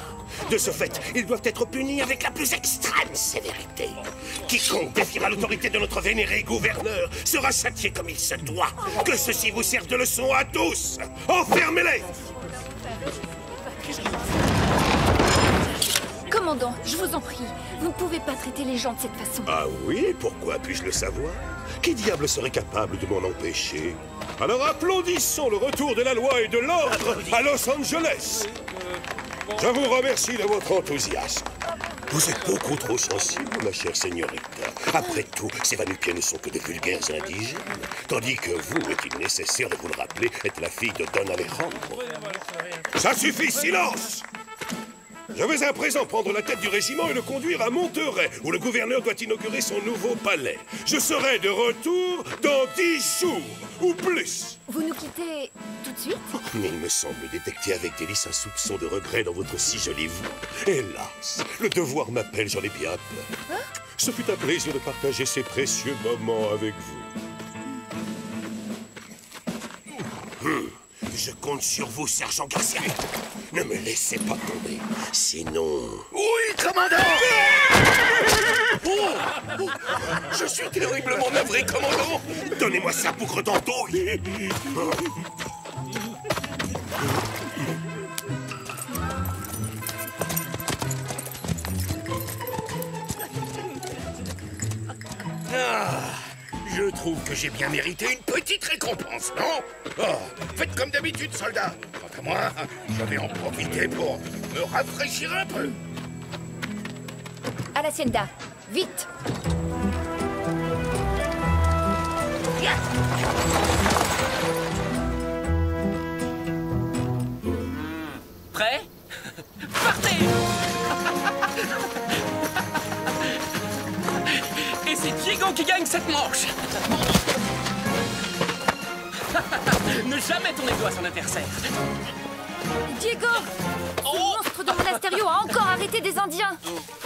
De ce fait, ils doivent être punis avec la plus extrême sévérité. Quiconque défiera l'autorité de notre vénéré gouverneur sera châtié comme il se doit. Que ceci vous serve de leçon à tous. Enfermez-les! Commandant, je vous en prie, vous ne pouvez pas traiter les gens de cette façon. Ah oui, pourquoi puis-je le savoir? Qui diable serait capable de m'en empêcher? Alors applaudissons le retour de la loi et de l'ordre à Los Angeles. Je vous remercie de votre enthousiasme. Vous êtes beaucoup trop sensible, ma chère señorita. Après tout, ces va-nu-pieds ne sont que de vulgaires indigènes. Tandis que vous, est-il nécessaire de vous le rappeler, êtes la fille de Don Alejandro. Ça suffit, silence! Je vais à présent prendre la tête du régiment et le conduire à Monterrey, où le gouverneur doit inaugurer son nouveau palais. Je serai de retour dans 10 jours, ou plus. Vous nous quittez tout de suite? Mais il me semble détecter avec délice un soupçon de regret dans votre si jolie voix. Hélas, le devoir m'appelle, j'en ai bien peur. Ce fut un plaisir de partager ces précieux moments avec vous. Je compte sur vous, sergent Garcia. Ne me laissez pas tomber, sinon... Oui, commandant! Oh, je suis terriblement navré, commandant. Donnez-moi ça, bougre d'andouille. Je trouve que j'ai bien mérité une petite récompense, non? Oh, faites comme d'habitude, soldat. Quant à moi, je vais en profiter pour me rafraîchir un peu. À l'hacienda, vite! Prêt? Partez! Et c'est Diego qui gagne cette manche! Ne jamais tourner le doigt sur l'intercelle! Diego! Ce monstre de Monasterio a encore arrêté des Indiens!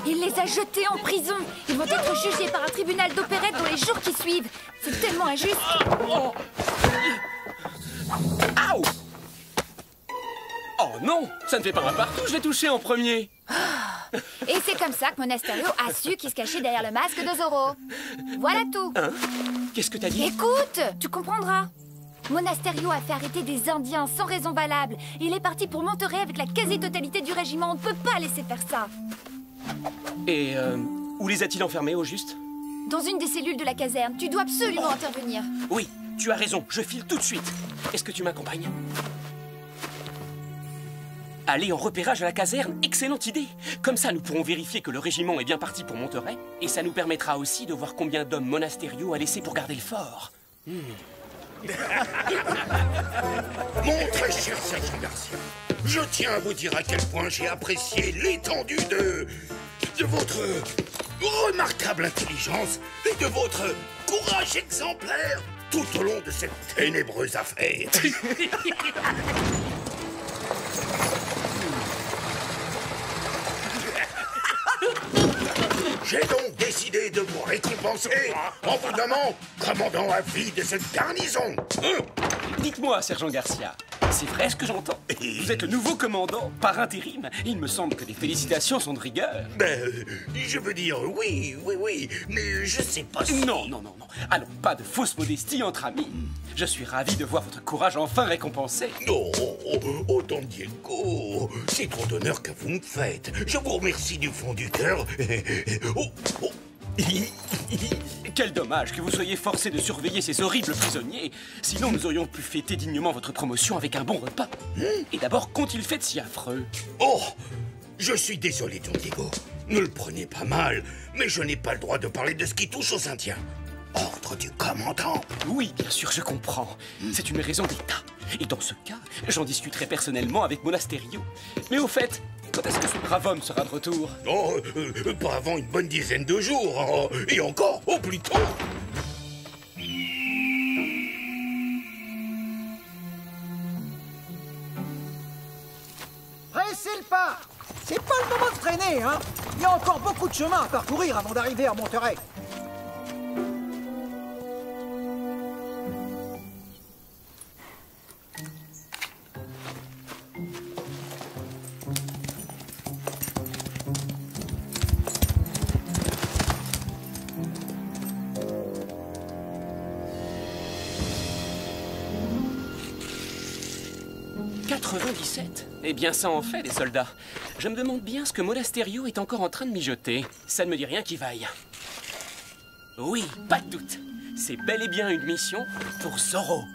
Il les a jetés en prison! Ils vont être jugés par un tribunal d'opérette dans les jours qui suivent! C'est tellement injuste! Oh. Aouh! Oh non! Ça ne fait pas un partout, je vais toucher en premier! Et c'est comme ça que Monasterio a su qui se cachait derrière le masque de Zorro. Voilà tout. Hein? Qu'est-ce que t'as dit? Écoute, tu comprendras. Monasterio a fait arrêter des Indiens sans raison valable. Il est parti pour Monterrey avec la quasi-totalité du régiment. On ne peut pas laisser faire ça. Et où les a-t-il enfermés au juste? Dans une des cellules de la caserne. Tu dois absolument intervenir. Oui, tu as raison. Je file tout de suite. Est-ce que tu m'accompagnes? Aller en repérage à la caserne, excellente idée. Comme ça, nous pourrons vérifier que le régiment est bien parti pour Monterrey. Et ça nous permettra aussi de voir combien d'hommes Monasterio a laissé pour garder le fort. Mon très cher sergent Garcia, je tiens à vous dire à quel point j'ai apprécié l'étendue de votre remarquable intelligence et de votre courage exemplaire tout au long de cette ténébreuse affaire. J'ai donc décidé de vous récompenser en vous nommant commandant à vie de cette garnison. Dites-moi, sergent Garcia, c'est vrai ce que j'entends? Vous êtes le nouveau commandant par intérim. Il me semble que les félicitations sont de rigueur. Je veux dire, oui, mais je sais pas si... Non. Allons, pas de fausse modestie entre amis. Je suis ravi de voir votre courage enfin récompensé. Non, Don Diego, c'est trop d'honneur que vous me faites. Je vous remercie du fond du cœur. Quel dommage que vous soyez forcé de surveiller ces horribles prisonniers. Sinon, nous aurions pu fêter dignement votre promotion avec un bon repas. Et d'abord, qu'ont-ils fait de si affreux? Oh, je suis désolé, Don Diego. Ne le prenez pas mal, mais je n'ai pas le droit de parler de ce qui touche aux Indiens. Ordre du commandant. Oui, bien sûr, je comprends. C'est une raison d'État. Et dans ce cas, j'en discuterai personnellement avec Monasterio. Mais au fait, quand est-ce que ce brave homme sera de retour? Oh, pas avant une bonne dizaine de jours. Et encore, au plus tôt. Pressez le pas! C'est pas le moment de traîner, hein! Il y a encore beaucoup de chemin à parcourir avant d'arriver à Monterrey. 97? Eh bien, ça en fait des soldats. Je me demande bien ce que Monasterio est encore en train de mijoter. Ça ne me dit rien qui vaille. Oui, pas de doute. C'est bel et bien une mission pour Zoro.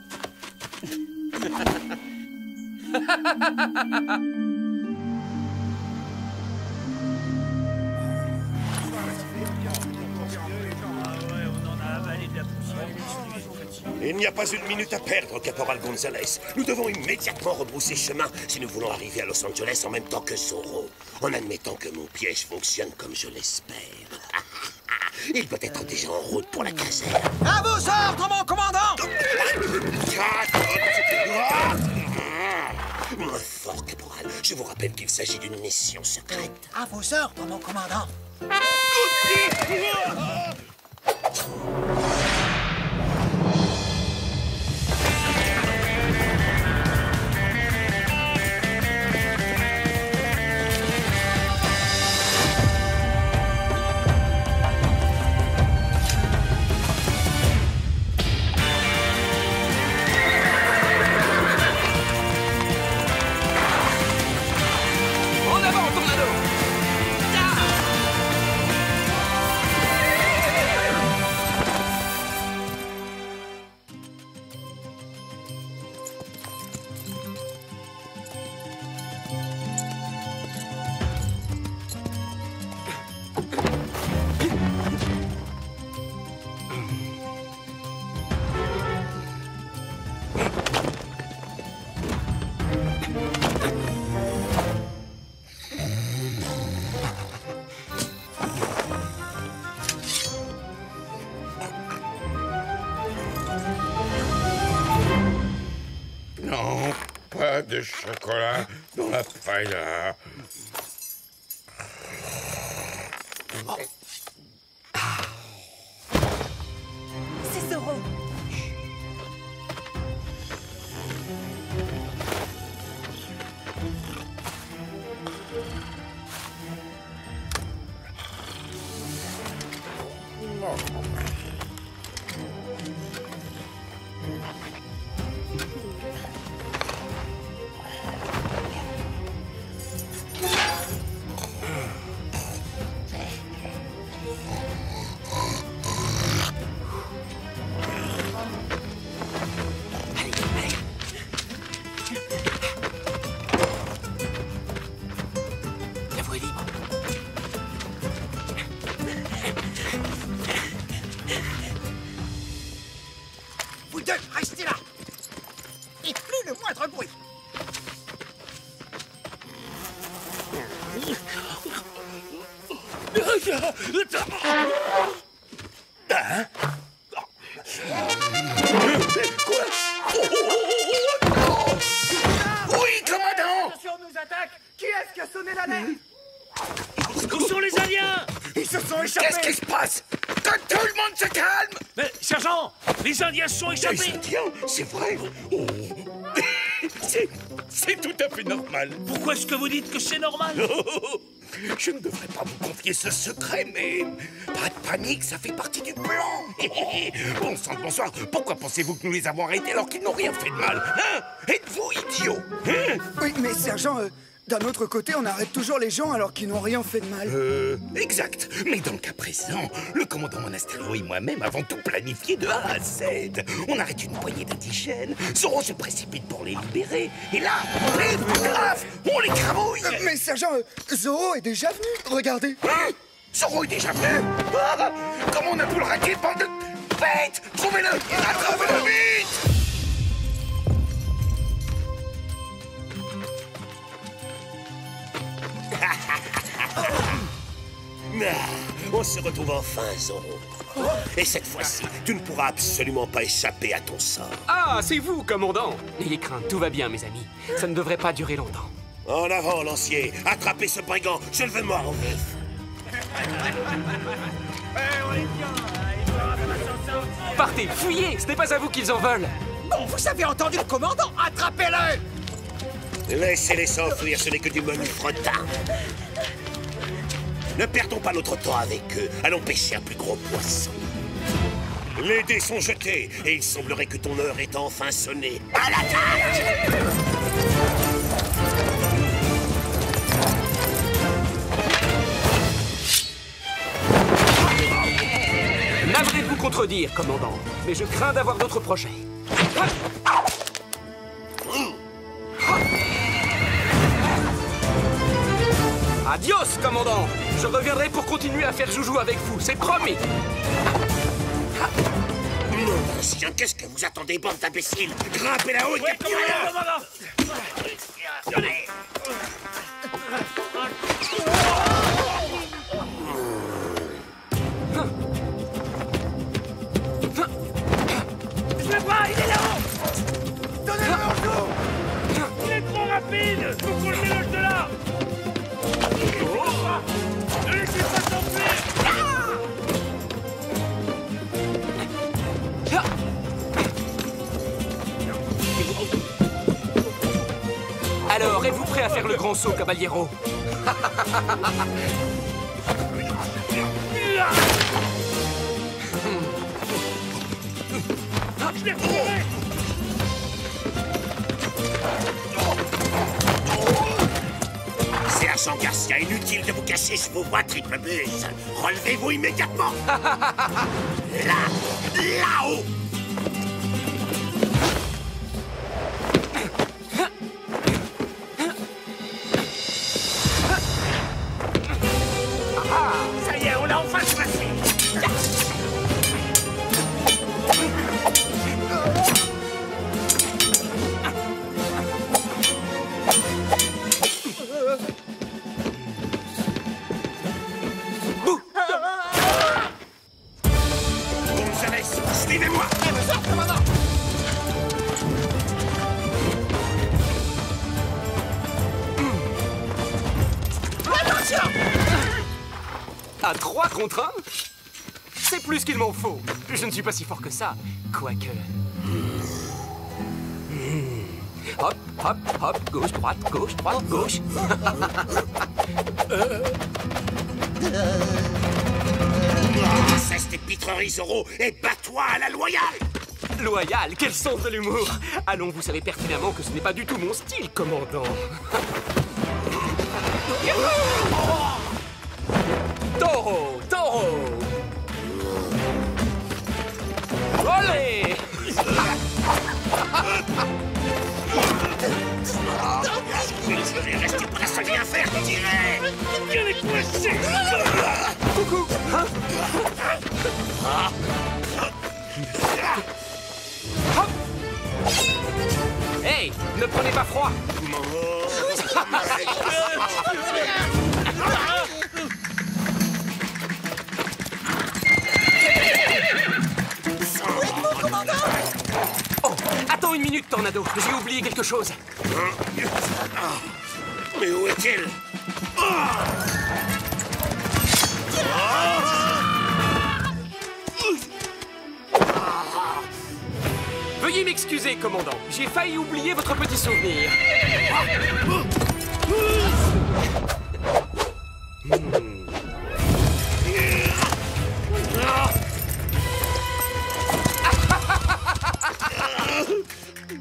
Il n'y a pas une minute à perdre, Caporal Gonzalez. Nous devons immédiatement rebrousser chemin si nous voulons arriver à Los Angeles en même temps que Zoro. En admettant que mon piège fonctionne comme je l'espère. Il peut être déjà en route pour la caserne. À vos ordres, mon commandant! Moins fort, Caporal. Je vous rappelle qu'il s'agit d'une mission secrète. À vos ordres, mon commandant. Non, pas de chocolat dans la paella. C'est Zoro. La voie est libre. Vous deux, restez là! Et plus le moindre bruit! Hein? Quoi? Oui, commandant! Attention, on nous attaque! Qui est-ce qui a sonné l'alerte? Où sont les Indiens? Ils se sont échappés! Qu'est-ce qui se passe? Que tout le monde se calme! Mais, sergent, les Indiens se sont échappés! Les Indiens, c'est vrai? Oh. C'est tout à fait normal. Pourquoi est-ce que vous dites que c'est normal? Je ne devrais pas vous confier ce secret, mais pas de panique, ça fait partie du plan. Bon sang de bonsoir, pourquoi pensez-vous que nous les avons arrêtés alors qu'ils n'ont rien fait de mal? Hein? Êtes-vous idiots? Hein? Oui, mais sergent, d'un autre côté, on arrête toujours les gens alors qu'ils n'ont rien fait de mal. Exact. Mais dans le cas présent, le commandant Monasterio et moi-même avons tout planifié de A à Z. On arrête une poignée d'indigènes, Zoro se précipite pour les libérer, et là, grave, on les crabouille. Mais sergent, Zoro est déjà venu, regardez. Hein? Zoro est déjà venu? Ah, comment on a pu le rater, bande de bêtes? Trouvez-le, attrapez-le vite! On se retrouve enfin, Zoro. Et cette fois-ci, tu ne pourras absolument pas échapper à ton sort. Ah, c'est vous, commandant. N'ayez crainte, tout va bien, mes amis. Ça ne devrait pas durer longtemps. En avant, lancier. Attrapez ce brigand. Je le veux mort au vif. Partez, fuyez. Ce n'est pas à vous qu'ils en veulent. Bon, vous avez entendu le commandant! Attrapez-le! Laissez-les s'enfuir, ce n'est que du menu fretin. Ne perdons pas notre temps avec eux. Allons pêcher un plus gros poisson. Les dés sont jetés et il semblerait que ton heure est enfin sonnée. À l'attaque! contredire, commandant, mais je crains d'avoir d'autres projets. Adios, commandant! Je reviendrai pour continuer à faire joujou avec vous, c'est promis! Mon chien, qu'est-ce que vous attendez, bande d'imbéciles? Grimpez là-haut et capturez-le! Je le vois, il est là-haut! Donnez-le au dos! Il est trop rapide! Faut qu'on le mélange de là! Ne laissez pas s'enfuir! Alors, êtes-vous prêt à faire le grand saut, Caballero? Je l'ai retrouvé! Sergent Garcia, inutile de vous cacher sous vos voies, triple buse. Relevez-vous immédiatement. Là-haut. Ça y est, on l'a enfin placé! Gonzalez, suivez-moi. Attention! À 3 contre 1? C'est plus qu'il m'en faut. Je ne suis pas si fort que ça, quoique... Hop, hop, hop, gauche, droite, gauche. Cesse tes pitreries, Zorro, et bats-toi à la loyale. Loyal, quel sens de l'humour! Allons, vous savez pertinemment que ce n'est pas du tout mon style, commandant. Taureau, taureau! Olé! Je vais rester pour la seule rien faire, tirez! Il est coincé! Coucou! Hey, ne prenez pas froid! Oh, attends une minute, Tornado. J'ai oublié quelque chose. Mais où est-il? Veuillez m'excuser, commandant. J'ai failli oublier votre petit souvenir.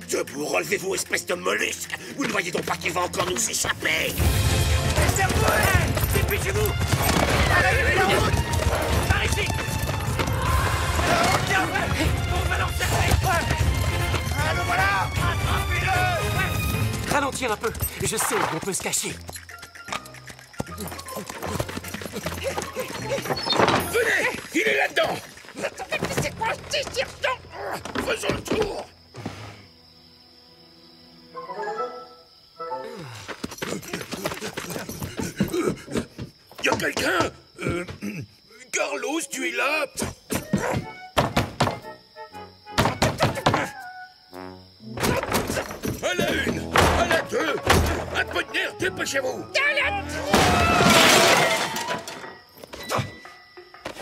Debout, relevez-vous, espèce de mollusque! Vous ne voyez donc pas qu'il va encore nous échapper? Laissez-vous! Dépêchez-vous! Allez, la route! Par ici! On va l'encercler! Ah, le voilà! Attrapez-le! Ralentir un peu. Je sais où on peut se cacher. Venez! Il est là-dedans! Attendez, mais c'est quoi ce serpent? Faisons le tour! Y'a quelqu'un? Carlos, tu es là? À la une! À la deux! Un peu de nerf, dépêchez-vous!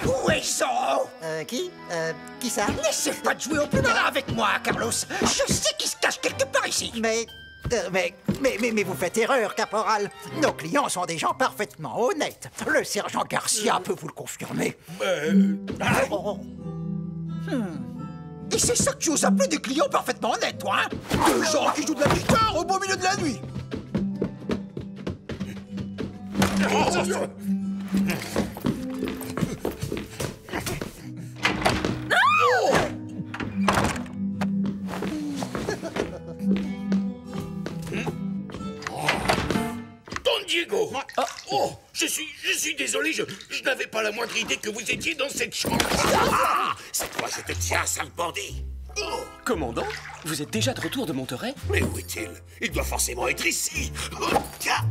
Où est Zorro? Qui ça? N'essaie pas de jouer au plus malin avec moi, Carlos. Je sais qu'il se cache quelque part ici. Mais vous faites erreur, caporal. Nos clients sont des gens parfaitement honnêtes. Le sergent Garcia peut vous le confirmer. Et c'est ça que tu oses appeler des clients parfaitement honnêtes, toi, hein? Des gens qui jouent de la guitare au beau milieu de la nuit. Je suis désolé, je n'avais pas la moindre idée que vous étiez dans cette chambre. Ah, cette fois, je te tiens, sale bandit. Oh. Commandant, vous êtes déjà de retour de Monterey? Mais où est-il? Il doit forcément être ici. Oh, tiens.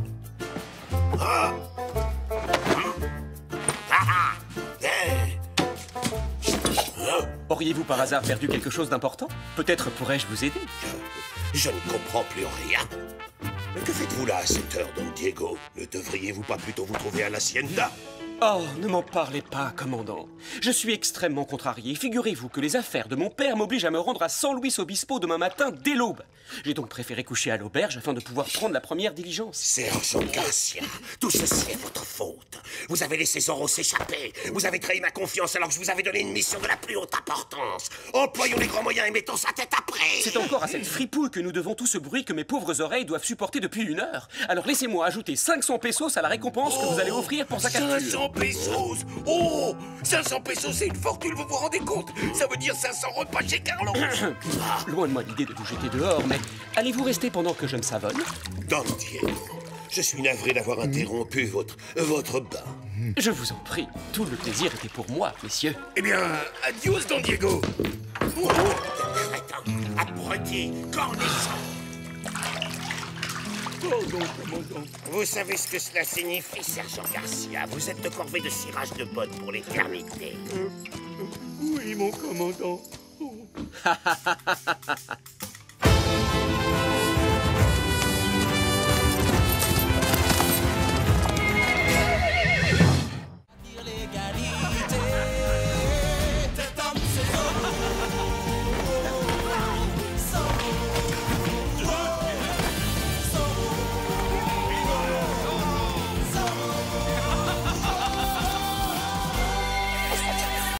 Ah. Ah. Hey. Auriez-vous par hasard perdu quelque chose d'important? Peut-être pourrais-je vous aider? Je ne comprends plus rien. Mais que faites-vous là à cette heure, Don Diego? Ne devriez-vous pas plutôt vous trouver à l'hacienda? Oh, ne m'en parlez pas, commandant. Je suis extrêmement contrarié. Figurez-vous que les affaires de mon père m'obligent à me rendre à San Luis Obispo demain matin dès l'aube. J'ai donc préféré coucher à l'auberge afin de pouvoir prendre la première diligence. Sergent Garcia, tout ceci est votre faute. Vous avez laissé Zorro s'échapper. Vous avez trahi ma confiance alors que je vous avais donné une mission de la plus haute importance. Employons les grands moyens et mettons sa tête après. C'est encore à cette fripouille que nous devons tout ce bruit que mes pauvres oreilles doivent supporter depuis 1 heure. Alors laissez-moi ajouter 500 pesos à la récompense que vous allez offrir pour sa capture. 500 pesos! Oh! 500 pesos, c'est une fortune, vous vous rendez compte? Ça veut dire 500 repas chez Carlos. Loin de moi l'idée de vous jeter dehors, mais allez-vous rester pendant que je me savonne? Don Diego, je suis navré d'avoir interrompu votre bain. Je vous en prie, tout le plaisir était pour moi, messieurs. Eh bien, adios, Don Diego. Oh, crétin, abruti, cornichon. Vous savez ce que cela signifie, Sergent Garcia? Vous êtes de corvée de cirage de bottes pour l'éternité. Oui, mon commandant.